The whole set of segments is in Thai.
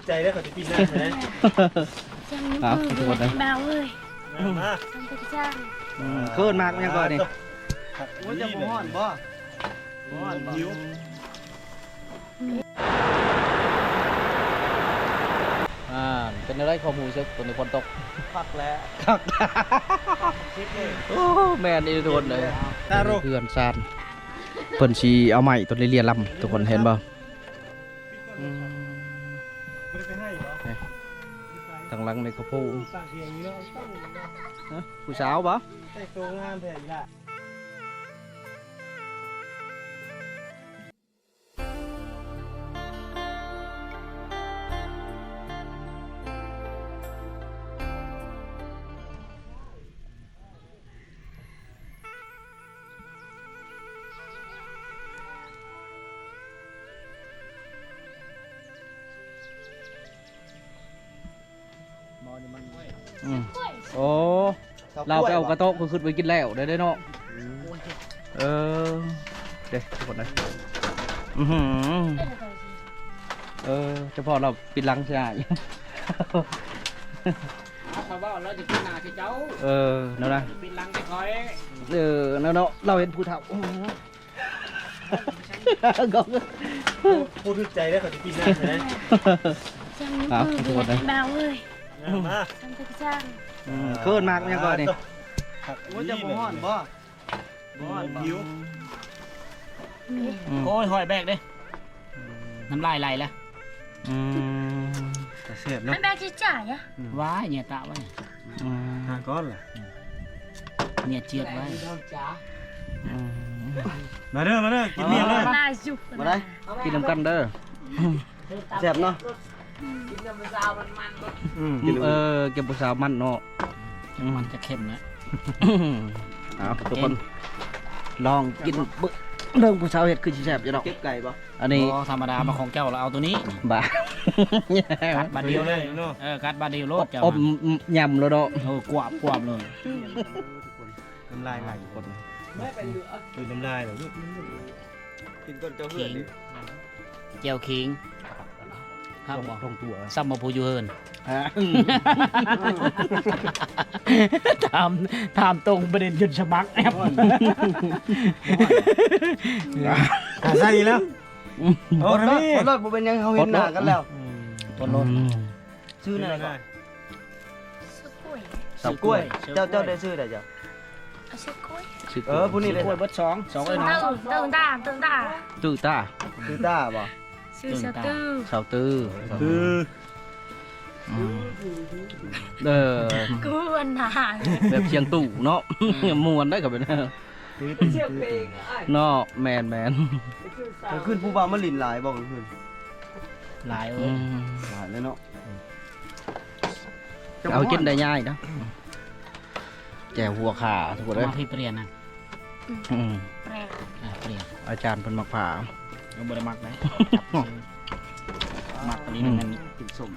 ใจได้เขาจะปีหน้าใช่ไหมครับทุกคนเลย เบาเลย มา ทำไปจ้าง เคลื่อนมากยังก่อนนี่ ว่าจะบ่ฮ้อนบ่ฮ้อนหิว เป็นอะไรข้อมูลเช็คตัวในคนตก พักแล้ว คัก คิดเลย โอ้แม่นี่โดนเลย ตาโร เพื่อนซานเพิ่นชีเอาใหม่ตัวเรียนลำทุกคนเห็นบ่ ไม่ได้ไปให้เหรอ ทางหลังในกระพู ปากเสียงนี้เนาะต้อง ผู้สาวบ่ ใส่ตัวงามแท้อีล่ะโอ้เราไปเอากระโต๊ะก็ขึ้นไปกินแล้วได้เนาะเด็กทุกคนเลยเฉพาะเราปิดหลังใช่ไหม เขาบอกเราจะกินหนาที่เจ้า เนาะนะ ปิดลังไปคอย เนาะเราเห็นผู้เฒ่าก็ พูดถึงใจได้เขาจะปีหน้าใช่ไหม ครับทุกคนเลย เบาเลย มา ทำไปจ้าง เคลื่อนมากยังก่อนนี่ ว่าจะบ่ฮ้อนบ่ฮ้อนหิว โอ้ยหอยแบกเด้น้ำลายไหลแล้ว แต่เสียบ ไม่ เนาะ แบกจะจ่ายอะ ว้ายเนี่ยตะไว้ ทางก้อนล่ะ เนี่ยเจียดไว้ มาเด้อมาเด้อกินเมียเลย น่าจุก มาได้กินน้ำกันเด้อแซ่บเนาะ กินน้ำซาวมันมัน เก็บผู้สาวมันเนาะ มันจะเข้มนะ เอาทุกคนลองกินบึเรื่องผู้สาวเห็ดคือสิแซ่บจะดอก เก็บไก่บ่ อันนี้ ธรรมดามาของเจ้าเราเอาตัวนี้ บ้า กัดบาดเดียวเลย เนาะ กัดบาดเดียวโลดเจ้า อมยำแล้วเนาะ กวาบเลย น้ำลายไหลคนดูน้ำลายเหรอลูกกินก้นเจ้าเหื่อนนี่ เจียวขิงครับบอก ตรงตัว ซัมมาพูยูเฮิน ฮะ ถามตรงประเด็นจุดสมัครแอป ใส่แล้วโอ้ยนี่ รถบ่เป็นยังเฮาเห็นหน้ากันแล้ว ต้นรถ ชื่ออะไรก่อน สุกล้วย สาวกล้วยเจ้าได้ชื่ออะไรจ้ะ เอาสุกล้วย ผู้นี้เลย กล้วยเบิดสองเอ้ย เติ นะ มเติมตา ตื้อตาตื้อตาบ่ ชื่อสตื้อ สาวตื้อ คือ กูวันหา แบบเชียงตู่เนาะ มวนได้กับเป็นเนาะแมน ก็ขึ้นผู้บ่าวมาลินหลายบอกขึ้น หลาย หลายเลยเนาะ เอากินได้ง่ายนะแจวหัวขาทุกคนเลย มาที่เปลี่ยนนะ แปลก เปลี่ยน อาจารย์เพิ่นมักผ่า เราบริมักไหมมักอันนี้มัน กินสม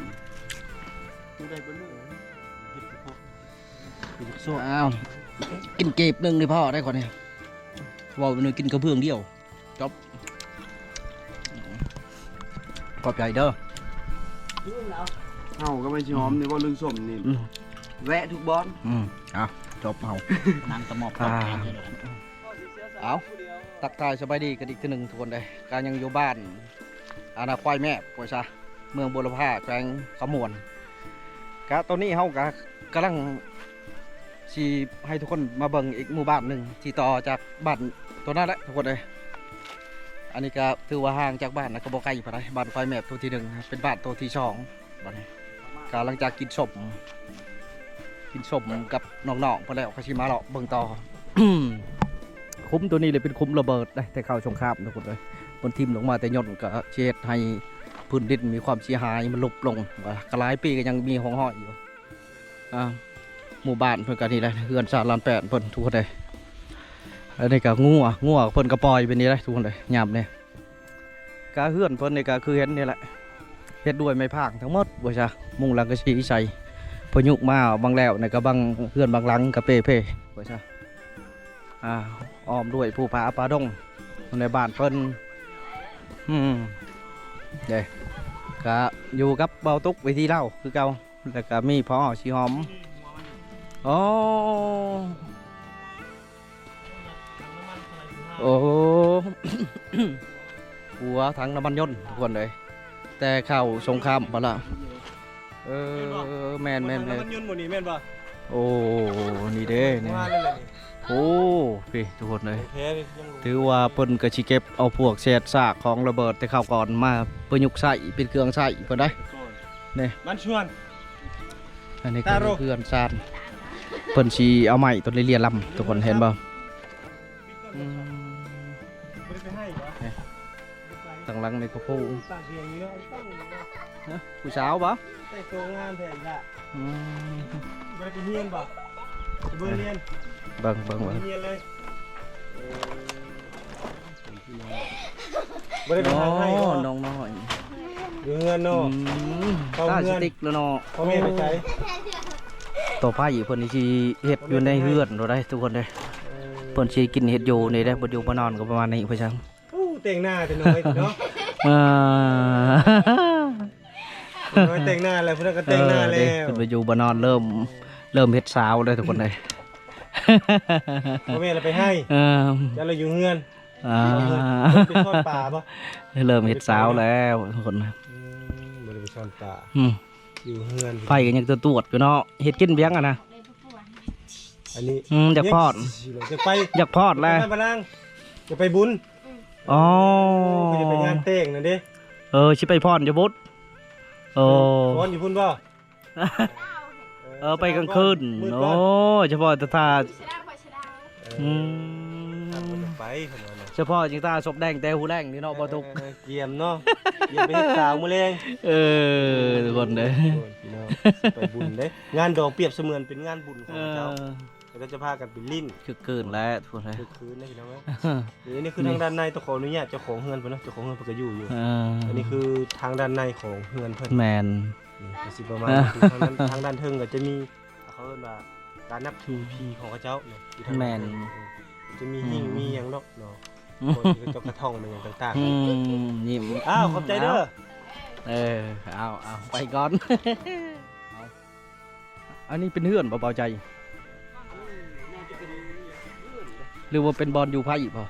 อ้าวกินเก็บหนึ่งเลยพ่อได้ก่อนเนี่ยว่าเป็นกินกระเพื่องเดียวจบขอบใจเด้อ เฮาก็ไม่ชิหอมนี่ว่าเรื่องสมนี่แวะทุกบอล เอาจบเอา นางตะหมอบ เอาตักทายสบายดีกันอีกทีหนึ่งทุกคนเลยการยังอยู่บ้านอาณาควายแม่ปวยซะเมืองบุรพาแขวงขมวนกะตอนนี้เฮากะกำลังสีให้ทุกคนมาเบิ่งอีกหมู่บ้านหนึ่งที่ต่อจากบ้านตัวนั้นแหละทุกคนเลยอันนี้ก็ถือว่าห่างจากบ้านนะก็บ่ไกลปานใดบ้านควายแม่ตัวที่หนึ่งเป็นบ้านตัวที่สองบ้านนี้ก็หลังจากกินสมกับน้องๆพอแล้วเขาชิมาเลาะเบิ่งต่อ คุ้มตัวนี้เลยเป็นคุ้มระเบิดได้แต่เข้าสงครามทุกคนเลยบนทีมลงมาแต่ยนต์ก็เช็ดให้พื้นดินมีความเสียหายมันลุบลงกระไรปีก็ยังมีห้องห้อยอยู่หมู่บ้านเพิ่นกันนี่แหละเฮือนชาติลานแปดเพิ่นทุกคนเลยแล้วนี่ก็งัวเพิ่นกระปอยเป็นนี่แหละทุกคนเลยยามเนี่ยกาเฮือนเพิ่นนี่ก็คือเห็นนี่แหละเฮ็ดด้วยไม้พางทั้งหมดบ่ใช่มุงหลังกระชีใส่พยุกมาบางแล้วในก็บางเฮือนบางหลังกระเป้เพ่บ่ใช่อ้อมด้วยผู้ผาปลาดงในบ้านเพิ่นเด้ก ก็อยู่กับเบาตุกวิธีเล่าคือเก่าแล้วก็มีพ่อชีหอมโอ้โอ้ หัวถังน้ำมันยนต์ทุกคนเลยแต่เข้าสงครามมาละแมน มันยนต์หมดนี่แม่นป่ะ โอ้นี่เด้นี่ ว่าเลยแหละนี่ โอ้พี่ทุกคนเลย แท้เลยยังรู้ ถือว่าเพิ่นก็สิเก็บเอาพวกเศษซากของระเบิดแต่ข้าวก่อนมาประยุกต์ใช้เป็นเครื่องใช้เพิ่นได้ นี่ มันชวน อันนี้ ตา ก็ โร่ เครื่องซานเพิ่นสิเอาไม้ต้นเลียลำทุกคนเห็นบ่ ไม่ได้ไปให้เหรอ ตั้งหลังในกระพู้ ตั้งเพียงนี้เนาะตั้ง ฮะผู้สาวบ่ ใส่ตัวงานแทนละ อืม ไม่ได้ไปเรียนป่ะไปเบิ่งเรียน เบิ่ง ไปเรียนเลยไม่ได้ไป โอ้ ทางให้เหรอ น้องน้อย อยู่เงินเนาะ เข้า ตา เฮื ส อน ติ๊กแล้วเนาะ พ่อแม่ไปใช้ ต่อไปเพิ่นนี่สิเฮ็ดอยู่ในเฮือนเราได้ทุกคนเด้เพิ่นสิกินเฮ็ดอยู่นี่ได้บ่อยู่บ่นอนก็ประมาณนี้เพิ่นจัง อู้แต่งหน้าจะน้อยเนาะ อ่า น้อยแต่งหน้าอะไรพวกนั้นก็แต่งหน้าแล้ว เพิ่นไปอยู่บ่นอนเริ่มเฮ็ดสาวเลยทุกคนเลย พ่อแม่เราไปให้ เออ แล้วเราอยู่เงิน อ่า ไปซ่อนป่าปะ เริ่มเฮ็ดสาวแล้วทุกคนนะ ไม่ได้ไปซ่อนป่า อืม อยู่เงิน ไฟก็ยังตรวจอยู่เนาะเฮ็ดกินเบี้ยงอ่ะนะ อันนี้ อยากพอด จะไป อยากพอดแล้ว ไปนั่งจะไปบุญ อ๋อ จะไปงานเต้งนั่นดิ สิไปพรอยู่บุตรโอ้ พรอยู่พุ่นป่ะ ไปกลางคืนโอ้เฉพาะตาตาอืม ไปขนาดนั้น เฉพาะจิงตาศพแดงแต่หูแดงนี่เนาะบ่ทุก เยี่ยมเนาะเยี่ยมไปเฮ็ดสาวมื้อแรง ทุกคนเด้ พี่น้องไปบุญเด้งานดอกเปรียบเสมือนเป็นงานบุญของเจ้าแล้วก็จะพากันไปลิ้น คือเกินแล้วทุกคนเลย คือคืนนะพี่น้องนี่คือทางด้านในต้องขออนุญาตเจ้าของเฮือนเพิ่นเนาะเจ้าของเฮือนเพิ่นก็อยู่อันนี้คือทางด้านในของเฮือนเพิ่น แมน ก็สิประมาณทางด้านเทิงก็จะมีเขาเรียกว่าการนับถือพีของเขาเจ้าเนี่ยอยู่ทางด้านเทิงจะมีหิ้งมีหยังเนาะคนที่เจ้ากระท่องมันอย่างต่าง ยิ้ม ๆอ้าวขอบใจเด้อ เอาไปก่อนอันนี้เป็นเฮือนเบาๆใจหรือว่าเป็นบอลอยู่ไพ่ป่ะ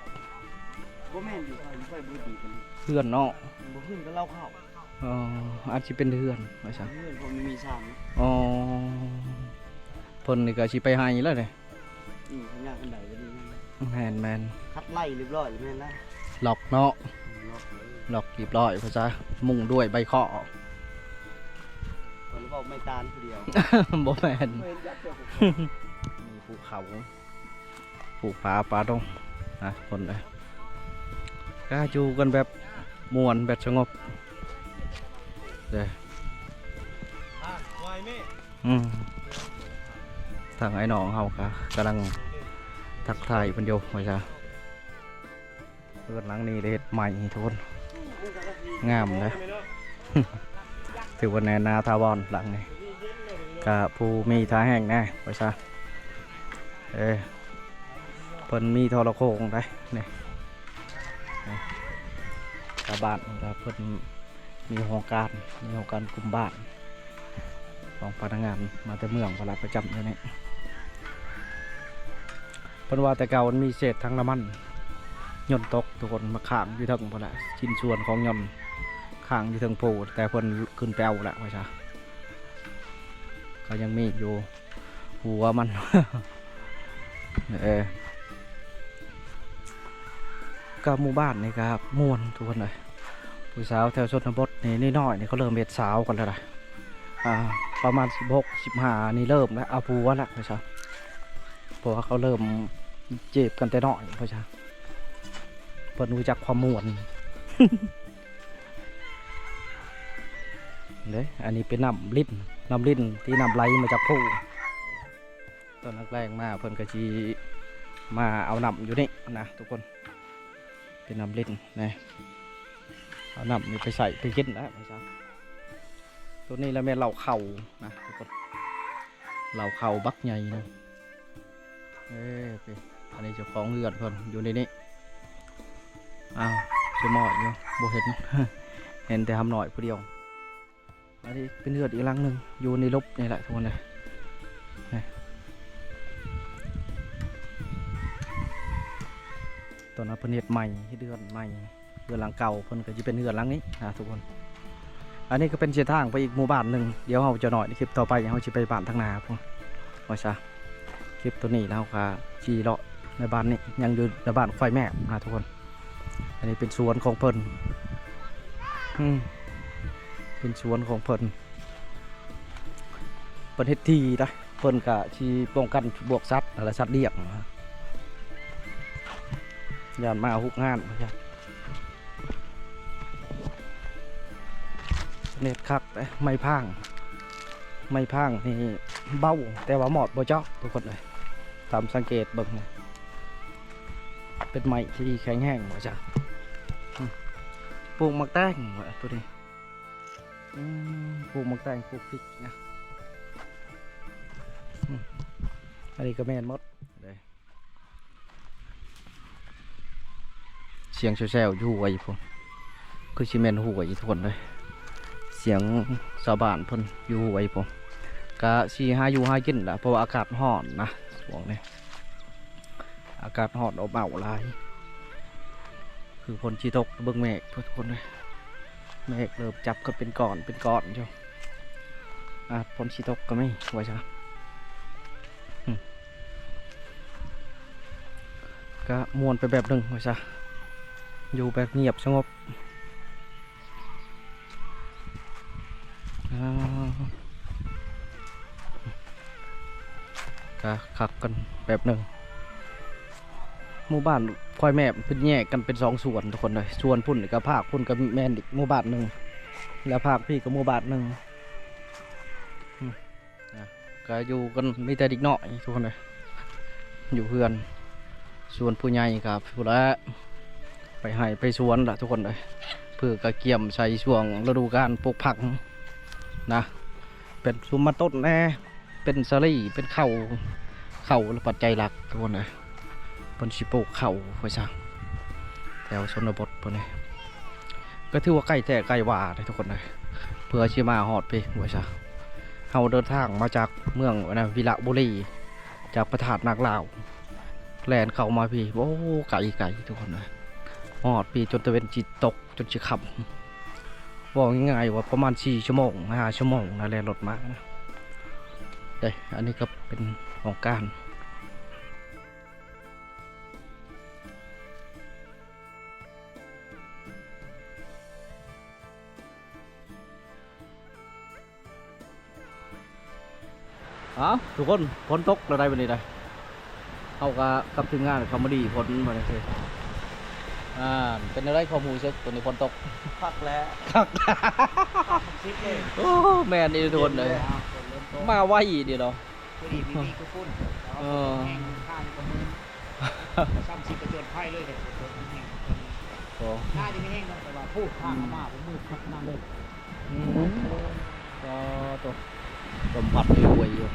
บ่แม่นอยู่ไฟบ่ดีกัน เฮือนเนาะ บ่ขึ้นก็เล่าเข้า อาจจะเป็นเฮือนว่าซั่น เพื่อนผมมีสาม อ๋อเพิ่นนี่ก็สิไปให้แล้วนี่ ขยะกันได้ก็ดี แมน คัดไล่เรียบร้อยแม่นแล้ว หลอกเนาะ ล็อกเลย หลอกเรียบร้อยพ่อจ้ามุ่งด้วยใบเคาะ คนบอกไม่ตานผู้เดียว บ่แมน เว้นยัดเจ้าของ มีภูเขาภูผาป่าดงนะคนเลยก็อยู่กันแบบม่วนแบบสงบเด้อ วายแม่ ทางไอ้น้องเฮาก็กำลังทักทายเพิ่นอยู่ว่าจ้ะเพื่อนหลังนี้ได้เฮ็ดใหม่ทุกคนงามเลย ถือว่าแนนาทาวอนหลังนี้ก็ผู้มีท่าแห้งแน่ว่าจ้ะเพิ่นมีโทรโคงได้นี่กบ้านนี่ครับเพิ่นมีโครงการกลุ่มบ้านของพนักงานมาแต่เมืองพลาประจำอยู่นี่เพิ่นว่าแต่เก่ามันมีเศษทั้งน้ำมันยนต์ตกทุกคนมาข้างอยู่ทั้งพุ่นละชิ้นส่วนของยนต์ข้างอยู่ทั้งปูแต่เพิ่นขึ้นแปลวแหละว่าจ้ะก็ยังมีอยู่หัวมัน ก็หมู่บ้านนี่ครับม่วนทุกคนเลยผู้สาวแถวชนบทนี่น้อยนี่เขาเริ่มเฮ็ดสาวกันแล้วนะประมาณ16-15นี่เริ่มแล้วเอาผัวแล้วพ่อชาเพราะว่าเขาเริ่มเจ็บกันแต่น้อยพ่อชาเพิ่นรู้จักความม่วน เด้อันนี้เป็นน้ำลิ้นที่น้ำไหลมาจากผู้ตอนแรกๆมาเพิ่นก็สิมาเอาน้ำอยู่นี่นะทุกคนเป็นน้ำลิ้นนะเอาน้ำนี่ไปใส่ไปกินนะพ่อชาตัวนี้แล้วแม่เหล่าเข่านะทุกคนเหล่าเข่าบักใหญ่นะอันนี้เจ้าของเรือนเพิ่นอยู่ในนี้อ้าวจะหมอยอยู่บ่เห็น เห็นแต่ทำหน่อยผู้เดียว อันนี้เป็นเหือดอีกหลังหนึ่งอยู่ในลบนี่แหละทุกคนเลยตอนนั้นเพิ่นเฮ็ดใหม่ที่เดือนใหม่เดือนหลังเก่าเพิ่นก็จะเป็นเดือนหลังนี้นะทุกคนอันนี้ก็เป็นเส้นทางไปอีกหมู่บ้านหนึ่งเดี๋ยวเราจะหน่อยในคลิปต่อไปเราจะไปบ้านทางนาพวกว่าซะคลิปตัวนี้เราก็ขี่เลาะในบ้านนี้ยังอยู่ในบ้านควายแม่นะทุกคนอันนี้เป็นสวนของเพิ่นเป็นสวนของเพิ่นเฮ็ดที่นะเพิ่นก็ที่ป้องกันบวกสัตว์อะไรสัตว์เลี้ยงนะย่านมาฮุกงานนะเน็ตคักไม่พังนี่เบ้าแต่ว่าหมอดบ่เจาะทุกคนเลยตามสังเกตเบิ่งนะเป็นไม้ที่แข็งแห้งบ่จ้ะปลูกมักแตงตัวนี้ปลูกมักแตงปลูกพริกนะอันนี้ก็แม่นหมดเลยเสียงแซวๆอยู่ไว้พวกคือชิเมนหูไว้ทุกคนเลยเสียงชาวบ้านเพิ่นอยู่ไว้พวกก็สีหาอยู่หากินแหละเพราะว่าอากาศร้อนนะบอกเลยอากาศร้อนอบอ้าวหลายคือฝนชีตกเบิ่งเมฆทุกคนเลยเมฆเริ่มจับก็เป็นก้อนจ้ะฝนชีตกก็ไม่ไว้จ้ะก็มวนไปแบบหนึ่งไว้จ้ะอยู่แบบเงียบสงบก็คักกันแบบหนึ่งหมู่บ้านควายแม่เป็นแยกกันเป็น2 ส่วนทุกคนเลยส่วนพุ่นกับภาคพุ่นกับแม่นอีกหมู่บ้านหนึ่งแล้วภาคพี่กับหมู่บ้านหนึ่งก็อยู่กันมีแต่เด็กน้อยทุกคนเลยอยู่เพื่อนส่วนผู้ใหญ่กับผู้ละไปให้ไปสวนละทุกคนเลยเพื่อกระเกี่ยมใส่ช่วงฤดูกาลปลูกผักนะเป็นซุมมาต้นแน่เป็นสลีเป็นเข่าปัจจัยหลักทุกคนเลยเป็นชิปลูกเข่าไว้ซะแถวชนบทพวกนี้ก็ถือว่าใกล้แต่ใกล้ว่าเลยทุกคนเลยเพื่อชิมาหอดไปไว้ซะเราเดินทางมาจากเมืองวิระบุรีจากประทาดนักลาวแลนเข้ามาพี่โอ้ไก่ทุกคนเลยหอดพี่จนตะเวนจิตตกจนจะขับบอกง่ายๆว่าประมาณ4 ชั่วโมง5 ชั่วโมงนะแลนรถมานะเด้อันนี้ก็เป็นของการทุกคนฝนตกอะไรแบบนี้เลยเขาก็กลับถึงงานเขามาดีฝนมาเลยเป็นอะไรข้อมูลซึกตัวนี้ฝนตกคักแล้วโอ้แม่นี่ทุกคนเลยมาไวดีเนาะพอดีมีก็ฟุ้นแห้งข้าวก็มือซ้ำสิกระโจนไพ่เลยเลยน่าจะไม่แห้งนะแต่ว่าพูดข้างมาผมมืดพักนั่งเลยก็ตัวลมพัดรวยอยู่